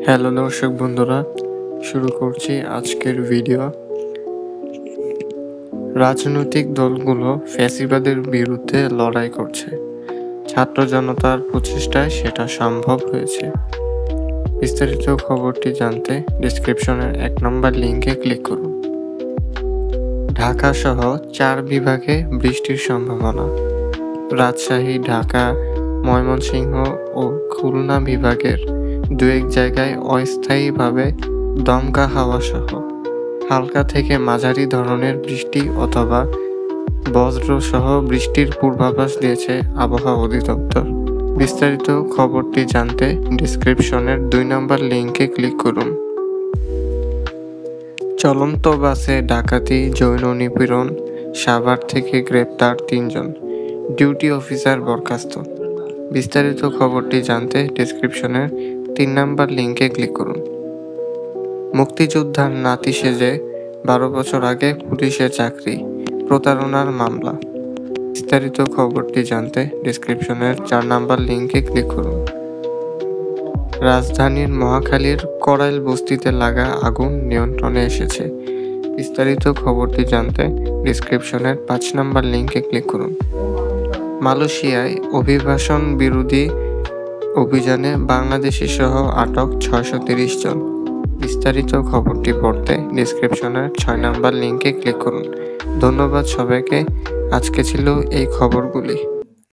Hello দর্শক বন্ধুরা, শুরু করছি আজকের ভিডিও। রাজনৈতিক দলগুলো ফ্যাসিবাদের বিরুদ্ধে লড়াই করছে। ছাত্র জনতার প্রচেষ্টায় সেটা সম্ভব হয়েছে। বিস্তারিত খবরটি জানতে ডেসক্রিপশনের 1 নম্বর লিঙ্কে ক্লিক করুন। ঢাকা সহ 4 বিভাগে বৃষ্টির সম্ভাবনা। রাজশাহী, ঢাকা, ময়মনসিংহ ও খুলনা বিভাগের 2-1 জায়গায় অস্থায়ীভাবে দমকা হাওয়া সহ হালকা থেকে মাঝারি ধরনের বৃষ্টি অথবা বজ্রসহ বৃষ্টির পূর্বাভাস দিয়েছে আবহাওয়া অধিদপ্তর। বিস্তারিত খবরটি জানতে ডেসক্রিপশনের 2 নম্বর লিঙ্কে ক্লিক করুন। চলন্ত বাসে ডাকাতি, যৌন নিপীড়ন, সাভার থেকে গ্রেপ্তার 3 জন, ডিউটি অফিসার বরখাস্ত। বিস্তারিত খবরটি জানতে ডেসক্রিপশনের 3 নম্বর লিঙ্কে ক্লিক করুন। মুক্তিযোদ্ধার নাতি সেজে 12 বছর আগে পুলিশে চাকরি, প্রতারণার মামলা। বিস্তারিত খবরটি জানতে ডেসক্রিপশনের 4 নম্বর লিঙ্কে ক্লিক করুন। রাজধানীর মহাখালীর কড়াইল বস্তিতে লাগা আগুন নিয়ন্ত্রণে এসেছে। বিস্তারিত খবরটি জানতে ডেসক্রিপশনের 5 নম্বর লিঙ্কে ক্লিক করুন। মালয়েশিয়ায় অভিবাসন বিরোধী অভিযানে বাংলাদেশি সহ আটক 630 জন। বিস্তারিত খবরটি পড়তে ডেসক্রিপশনের 6 নম্বর লিঙ্কে ক্লিক করুন। ধন্যবাদ সবাইকে। আজকে ছিল এই খবরগুলি।